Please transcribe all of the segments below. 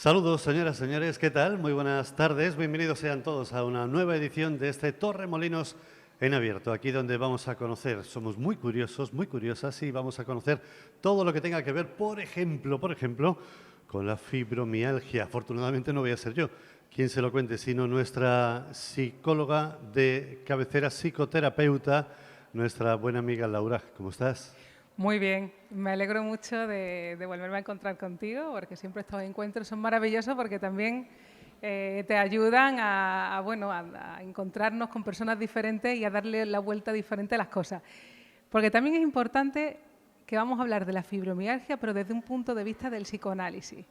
Saludos, señoras, señores, ¿qué tal? Muy buenas tardes, bienvenidos sean todos a una nueva edición de este Torremolinos en abierto, aquí donde vamos a conocer, somos muy curiosos, muy curiosas y vamos a conocer todo lo que tenga que ver, por ejemplo, con la fibromialgia. Afortunadamente no voy a ser yo quien se lo cuente, sino nuestra psicóloga de cabecera, psicoterapeuta, nuestra buena amiga Laura. ¿Cómo estás? Muy bien, me alegro mucho de volverme a encontrar contigo, porque siempre estos encuentros son maravillosos porque también te ayudan a encontrarnos con personas diferentes y a darle la vuelta diferente a las cosas. Porque también es importante que vamos a hablar de la fibromialgia, pero desde un punto de vista del psicoanálisis.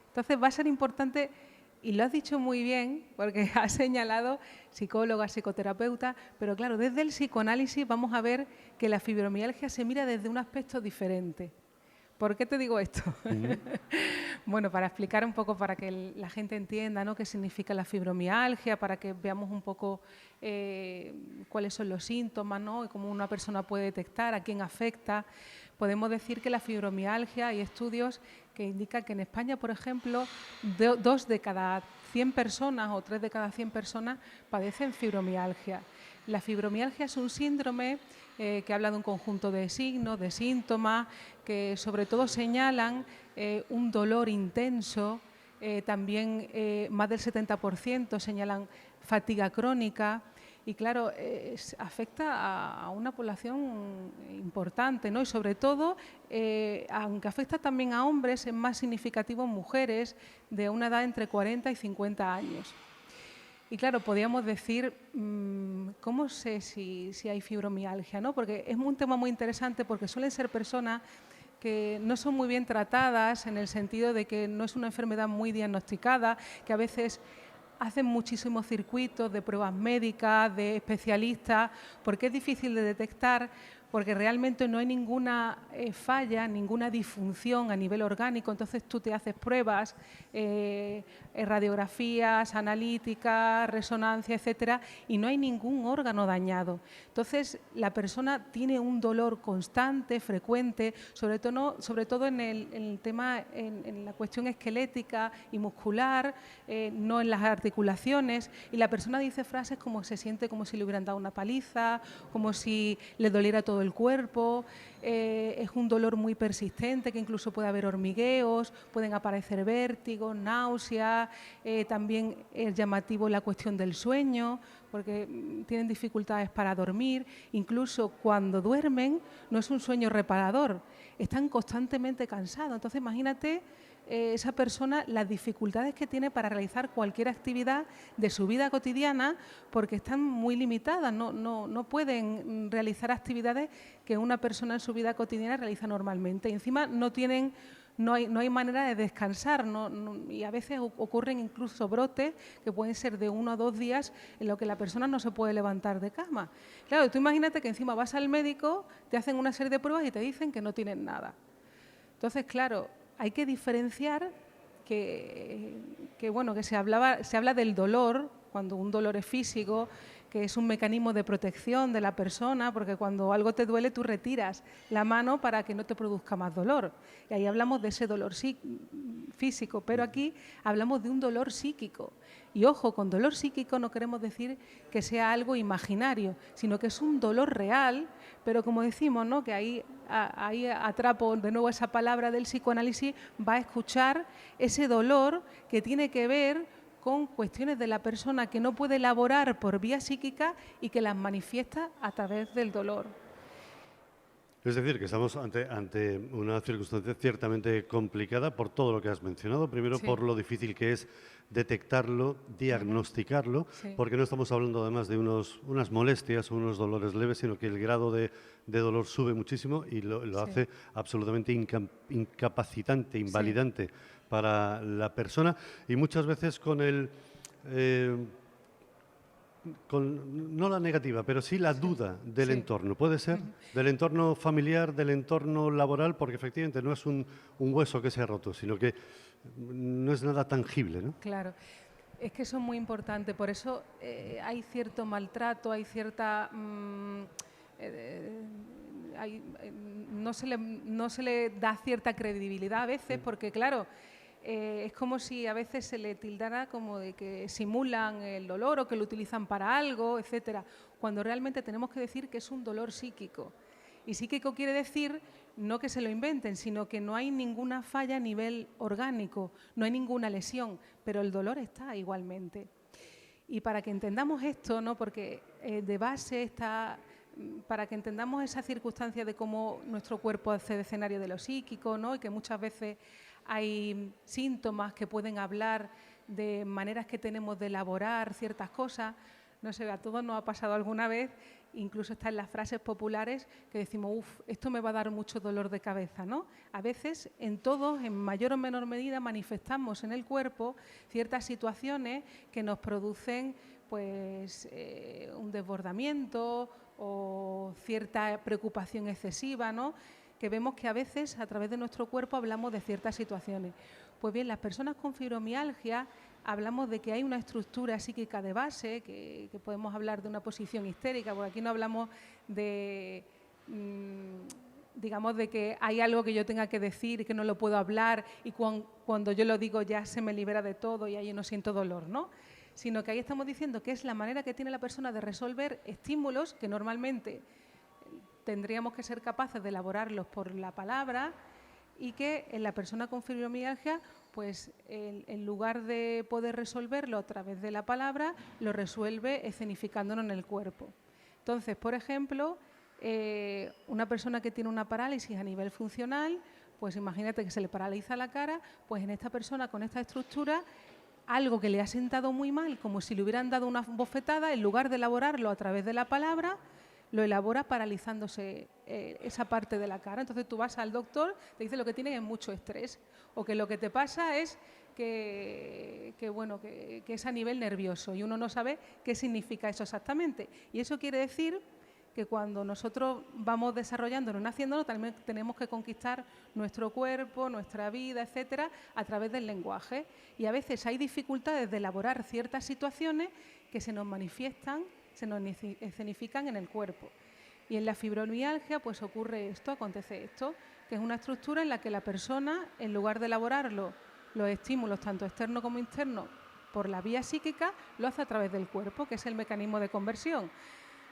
Entonces va a ser importante, y lo has dicho muy bien, porque has señalado psicóloga, psicoterapeuta, pero claro, desde el psicoanálisis vamos a ver que la fibromialgia se mira desde un aspecto diferente. ¿Por qué te digo esto? Bueno, para explicar un poco, para que la gente entienda, ¿no?, qué significa la fibromialgia, para que veamos un poco cuáles son los síntomas, ¿no?, y cómo una persona puede detectar, a quién afecta. Podemos decir que la fibromialgia, hay estudios que indican que en España, por ejemplo, 2 de cada 100 personas o 3 de cada 100 personas padecen fibromialgia. La fibromialgia es un síndrome que habla de un conjunto de signos, de síntomas, que sobre todo señalan un dolor intenso, también más del 70% señalan fatiga crónica y claro, afecta a una población importante, ¿no? Y sobre todo, aunque afecta también a hombres, es más significativo en mujeres de una edad entre 40 y 50 años. Y claro, podríamos decir, ¿cómo sé si hay fibromialgia, ¿no? Porque es un tema muy interesante porque suelen ser personas que no son muy bien tratadas en el sentido de que no es una enfermedad muy diagnosticada, que a veces hacen muchísimos circuitos de pruebas médicas, de especialistas, porque es difícil de detectar, porque realmente no hay ninguna falla, ninguna disfunción a nivel orgánico. Entonces tú te haces pruebas, radiografías, analíticas, resonancia, etcétera, y no hay ningún órgano dañado. Entonces la persona tiene un dolor constante, frecuente, sobre todo en el tema, en la cuestión esquelética y muscular, no en las articulaciones, y la persona dice frases como se siente como si le hubieran dado una paliza, como si le doliera todo el cuerpo, es un dolor muy persistente, que incluso puede haber hormigueos, pueden aparecer vértigos, náuseas, también es llamativo la cuestión del sueño, porque tienen dificultades para dormir, incluso cuando duermen no es un sueño reparador, están constantemente cansados. Entonces imagínate esa persona las dificultades que tiene para realizar cualquier actividad de su vida cotidiana porque están muy limitadas, no pueden realizar actividades que una persona en su vida cotidiana realiza normalmente. Y encima no hay manera de descansar y a veces ocurren incluso brotes que pueden ser de 1 a 2 días en los que la persona no se puede levantar de cama. Claro, tú imagínate que encima vas al médico, te hacen una serie de pruebas y te dicen que no tienen nada. Entonces, claro, hay que diferenciar que se habla del dolor, cuando un dolor es físico, que es un mecanismo de protección de la persona, porque cuando algo te duele tú retiras la mano para que no te produzca más dolor. Y ahí hablamos de ese dolor físico, pero aquí hablamos de un dolor psíquico. Y ojo, con dolor psíquico no queremos decir que sea algo imaginario, sino que es un dolor real, pero como decimos, ¿no?, que ahí atrapo de nuevo esa palabra del psicoanálisis, va a escuchar ese dolor que tiene que ver con cuestiones de la persona que no puede elaborar por vía psíquica y que las manifiesta a través del dolor. Es decir, que estamos ante una circunstancia ciertamente complicada por todo lo que has mencionado. Primero, Sí. por lo difícil que es detectarlo, diagnosticarlo, Sí. porque no estamos hablando además de unas molestias o unos dolores leves, sino que el grado de dolor sube muchísimo y lo Sí. hace absolutamente incapacitante, invalidante para la persona y muchas veces con el... no la negativa, pero sí la duda del entorno. ¿Puede ser? Del entorno familiar, del entorno laboral, porque efectivamente no es un hueso que se ha roto, sino que no es nada tangible, ¿no? Claro. Es que eso es muy importante, por eso hay cierto maltrato, hay cierta... no se le da cierta credibilidad a veces, porque claro, es como si a veces se le tildara como de que simulan el dolor o que lo utilizan para algo, etcétera, cuando realmente tenemos que decir que es un dolor psíquico. Y psíquico quiere decir no que se lo inventen, sino que no hay ninguna falla a nivel orgánico, no hay ninguna lesión, pero el dolor está igualmente. Y para que entendamos esto, ¿no? Porque de base está, para que entendamos esa circunstancia de cómo nuestro cuerpo hace de escenario de lo psíquico, ¿no? Y que muchas veces hay síntomas que pueden hablar de maneras que tenemos de elaborar ciertas cosas. No sé, a todos nos ha pasado alguna vez, incluso está en las frases populares que decimos, uff, esto me va a dar mucho dolor de cabeza, ¿no? A veces, en todos, en mayor o menor medida, manifestamos en el cuerpo ciertas situaciones que nos producen pues, un desbordamiento o cierta preocupación excesiva, ¿no? Que vemos que a veces a través de nuestro cuerpo hablamos de ciertas situaciones. Pues bien, las personas con fibromialgia hablamos de que hay una estructura psíquica de base, que podemos hablar de una posición histérica, porque aquí no hablamos de, digamos, de que hay algo que yo tenga que decir y que no lo puedo hablar y cuando yo lo digo ya se me libera de todo y ahí no siento dolor, ¿no? Sino que ahí estamos diciendo que es la manera que tiene la persona de resolver estímulos que normalmente tendríamos que ser capaces de elaborarlos por la palabra y que en la persona con fibromialgia, pues en lugar de poder resolverlo a través de la palabra, lo resuelve escenificándolo en el cuerpo. Entonces, por ejemplo, una persona que tiene una parálisis a nivel funcional, pues imagínate que se le paraliza la cara, pues en esta persona con esta estructura, algo que le ha sentado muy mal, como si le hubieran dado una bofetada, en lugar de elaborarlo a través de la palabra, lo elabora paralizándose esa parte de la cara. Entonces tú vas al doctor, te dice lo que tienes es mucho estrés o que lo que te pasa es que es a nivel nervioso y uno no sabe qué significa eso exactamente. Y eso quiere decir que cuando nosotros vamos desarrollándonos, haciéndolo, también tenemos que conquistar nuestro cuerpo, nuestra vida, etcétera, a través del lenguaje. Y a veces hay dificultades de elaborar ciertas situaciones que se nos manifiestan, se nos escenifican en el cuerpo. Y en la fibromialgia pues ocurre esto, acontece esto, que es una estructura en la que la persona, en lugar de elaborarlo, los estímulos tanto externos como internos, por la vía psíquica, lo hace a través del cuerpo, que es el mecanismo de conversión.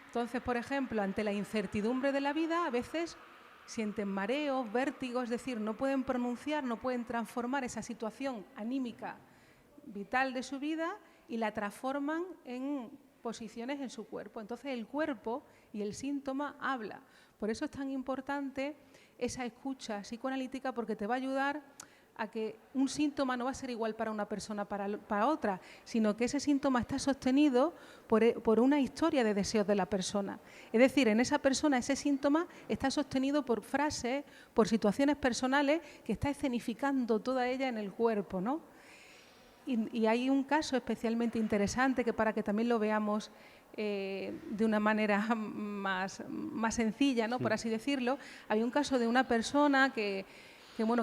Entonces, por ejemplo, ante la incertidumbre de la vida, a veces sienten mareos, vértigos, es decir, no pueden pronunciar, no pueden transformar esa situación anímica vital de su vida y la transforman en posiciones en su cuerpo. Entonces el cuerpo y el síntoma habla. Por eso es tan importante esa escucha psicoanalítica, porque te va a ayudar a que un síntoma no va a ser igual para una persona para otra, sino que ese síntoma está sostenido por una historia de deseos de la persona. Es decir, en esa persona ese síntoma está sostenido por frases, por situaciones personales que está escenificando toda ella en el cuerpo, ¿no? Y hay un caso especialmente interesante que para que también lo veamos de una manera más sencilla, ¿no? Por así decirlo, hay un caso de una persona que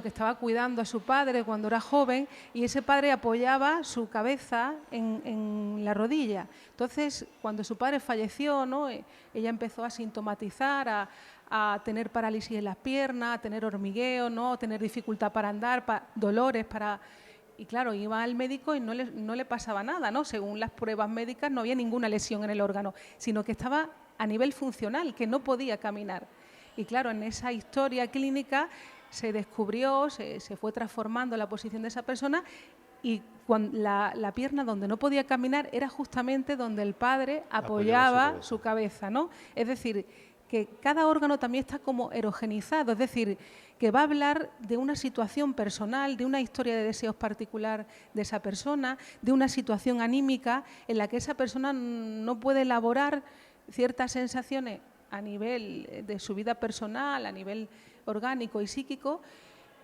estaba cuidando a su padre cuando era joven y ese padre apoyaba su cabeza en la rodilla. Entonces, cuando su padre falleció, ¿no? Ella empezó a sintomatizar, a tener parálisis en las piernas, a tener hormigueo, ¿no? A tener dificultad para andar, dolores para... Y claro, iba al médico y no le pasaba nada, ¿no? Según las pruebas médicas no había ninguna lesión en el órgano, sino que estaba a nivel funcional, que no podía caminar. Y claro, en esa historia clínica se descubrió, se fue transformando la posición de esa persona y la pierna donde no podía caminar era justamente donde el padre apoyaba su cabeza, ¿no? Es decir, que cada órgano también está como erogenizado, es decir, que va a hablar de una situación personal, de una historia de deseos particular de esa persona, de una situación anímica en la que esa persona no puede elaborar ciertas sensaciones a nivel de su vida personal, a nivel orgánico y psíquico,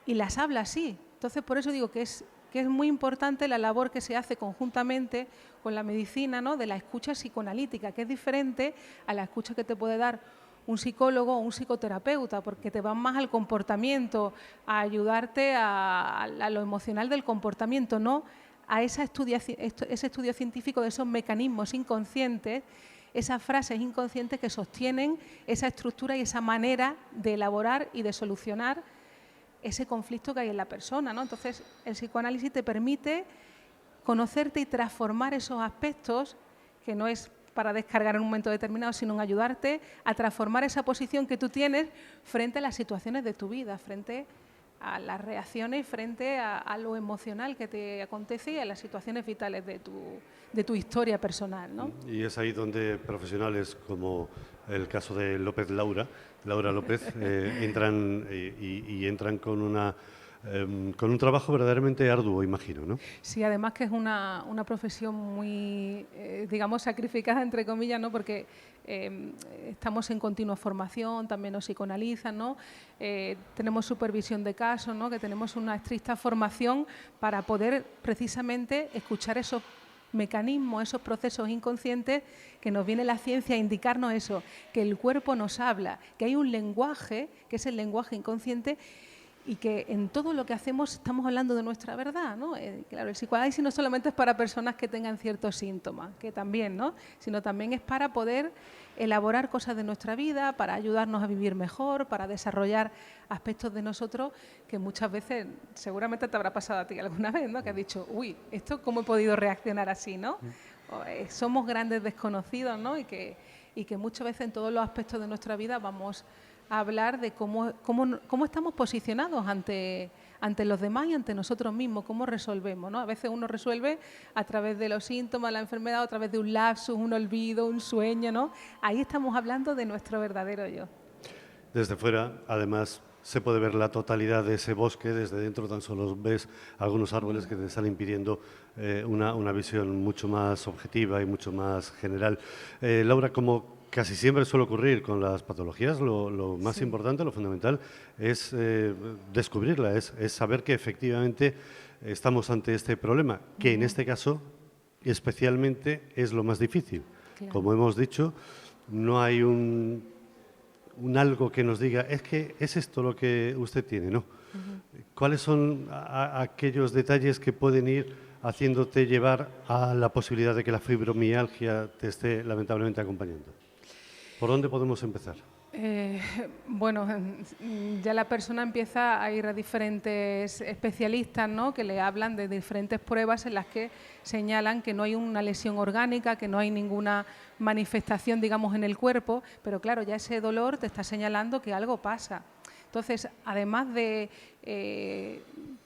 y las habla así. Entonces, por eso digo que es muy importante la labor que se hace conjuntamente con la medicina, ¿no? De la escucha psicoanalítica, que es diferente a la escucha que te puede dar un psicólogo o un psicoterapeuta, porque te van más al comportamiento, a ayudarte a lo emocional del comportamiento, no a ese estudio científico de esos mecanismos inconscientes, esas frases inconscientes que sostienen esa estructura y esa manera de elaborar y de solucionar ese conflicto que hay en la persona, ¿no? Entonces, el psicoanálisis te permite conocerte y transformar esos aspectos, que no es para descargar en un momento determinado, sino en ayudarte a transformar esa posición que tú tienes frente a las situaciones de tu vida, frente a las reacciones, frente a lo emocional que te acontece y a las situaciones vitales de tu historia personal, ¿no? Y es ahí donde profesionales como el caso de Laura López, entran y entran con con un trabajo verdaderamente arduo, imagino, ¿no? Sí, además que es una profesión muy, digamos, sacrificada, entre comillas, ¿no? Porque estamos en continua formación, también nos psicoanalizan, ¿no? Tenemos supervisión de casos, ¿no? Que tenemos una estricta formación para poder precisamente escuchar esos mecanismos, esos procesos inconscientes que nos viene la ciencia a indicarnos eso, que el cuerpo nos habla, que hay un lenguaje, que es el lenguaje inconsciente, y que en todo lo que hacemos estamos hablando de nuestra verdad, ¿no? Claro, el psicoanálisis no solamente es para personas que tengan ciertos síntomas, que también, ¿no? Sino también es para poder elaborar cosas de nuestra vida, para ayudarnos a vivir mejor, para desarrollar aspectos de nosotros que muchas veces, seguramente te habrá pasado a ti alguna vez, ¿no? Que has dicho, uy, ¿esto cómo he podido reaccionar así, ¿no? Somos grandes desconocidos, ¿no? Y que muchas veces en todos los aspectos de nuestra vida vamos a hablar de cómo estamos posicionados ante los demás y ante nosotros mismos, cómo resolvemos, ¿no? A veces uno resuelve a través de los síntomas de la enfermedad, a través de un lapsus, un olvido, un sueño, ¿no? Ahí estamos hablando de nuestro verdadero yo. Desde fuera, además, se puede ver la totalidad de ese bosque, desde dentro tan solo ves algunos árboles que te están impidiendo una visión mucho más objetiva y mucho más general. Laura, como casi siempre suele ocurrir con las patologías, lo más importante, lo fundamental, es descubrirla, es saber que efectivamente estamos ante este problema, que en este caso especialmente es lo más difícil. Claro. Como hemos dicho, no hay un algo que nos diga, es que es esto lo que usted tiene, ¿no? ¿Cuáles son aquellos detalles que pueden ir haciéndote llevar a la posibilidad de que la fibromialgia te esté lamentablemente acompañando? ¿Por dónde podemos empezar? Bueno, ya la persona empieza a ir a diferentes especialistas, ¿no? Que le hablan de diferentes pruebas en las que señalan que no hay una lesión orgánica, que no hay ninguna manifestación, digamos, en el cuerpo, pero claro, ya ese dolor te está señalando que algo pasa. Entonces, además de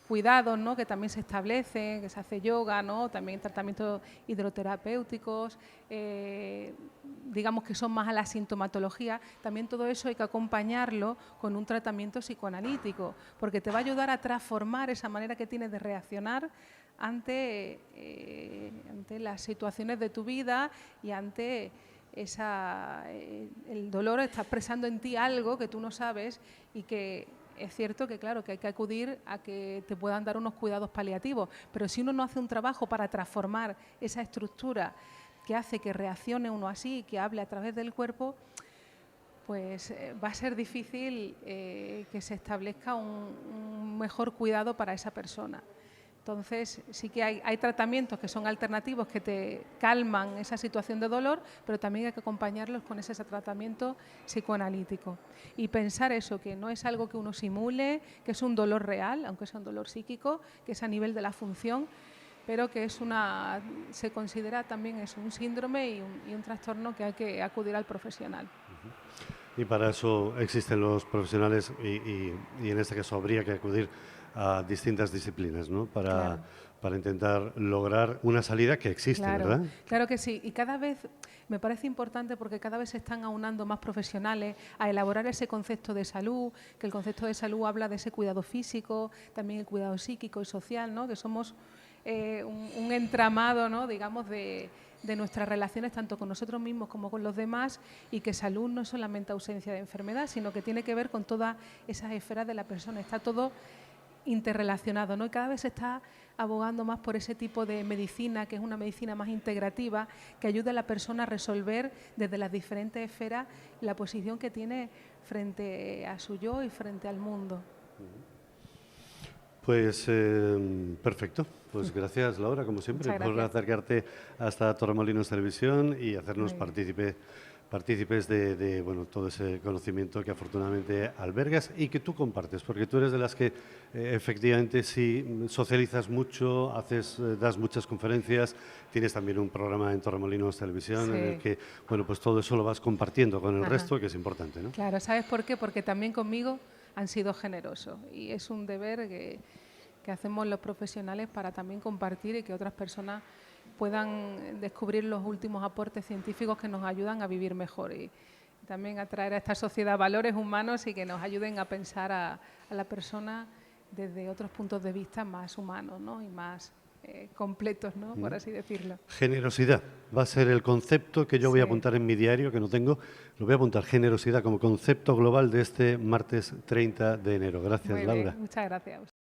cuidados, ¿no? Que también se establecen, que se hace yoga, ¿no? También tratamientos hidroterapéuticos, digamos que son más a la sintomatología, también todo eso hay que acompañarlo con un tratamiento psicoanalítico, porque te va a ayudar a transformar esa manera que tienes de reaccionar ante las situaciones de tu vida y ante el dolor está expresando en ti algo que tú no sabes y que es cierto que, claro, que hay que acudir a que te puedan dar unos cuidados paliativos, pero si uno no hace un trabajo para transformar esa estructura que hace que reaccione uno así, que hable a través del cuerpo, pues va a ser difícil que se establezca un mejor cuidado para esa persona. Entonces, sí que hay tratamientos que son alternativos que te calman esa situación de dolor, pero también hay que acompañarlos con ese tratamiento psicoanalítico. Y pensar eso, que no es algo que uno simule, que es un dolor real, aunque sea un dolor psíquico, que es a nivel de la función, pero que se considera también un síndrome y un trastorno que hay que acudir al profesional. Y para eso existen los profesionales y en este caso habría que acudir a distintas disciplinas, ¿no? Claro. Para intentar lograr una salida que existe, Claro, ¿verdad? claro que sí. Y cada vez me parece importante porque cada vez se están aunando más profesionales a elaborar ese concepto de salud, que el concepto de salud habla de ese cuidado físico, también el cuidado psíquico y social, ¿no? Que somos un entramado, ¿no? Digamos, de nuestras relaciones tanto con nosotros mismos como con los demás, y que salud no es solamente ausencia de enfermedad, sino que tiene que ver con todas esas esferas de la persona. Está todo interrelacionado, ¿no? Y cada vez se está abogando más por ese tipo de medicina, que es una medicina más integrativa, que ayuda a la persona a resolver desde las diferentes esferas la posición que tiene frente a su yo y frente al mundo. Pues perfecto. Pues gracias, Laura, como siempre, por acercarte hasta Torremolinos Televisión y hacernos partícipe partícipes de, bueno, todo ese conocimiento que afortunadamente albergas y que tú compartes, porque tú eres de las que efectivamente sí socializas mucho, das muchas conferencias, tienes también un programa en Torremolinos Televisión en el Sí. que, bueno, pues todo eso lo vas compartiendo con el Ajá. resto, que es importante, ¿no? Claro, ¿sabes por qué? Porque también conmigo han sido generosos y es un deber que hacemos los profesionales para también compartir y que otras personas puedan descubrir los últimos aportes científicos que nos ayudan a vivir mejor y también a traer a esta sociedad valores humanos y que nos ayuden a pensar a la persona desde otros puntos de vista más humanos, ¿no? Y más completos, ¿no? Por así decirlo. Generosidad va a ser el concepto que yo voy a Sí. apuntar en mi diario, que no tengo. Lo voy a apuntar, generosidad, como concepto global de este martes 30 de enero. Gracias, Muy Laura. bien, muchas gracias.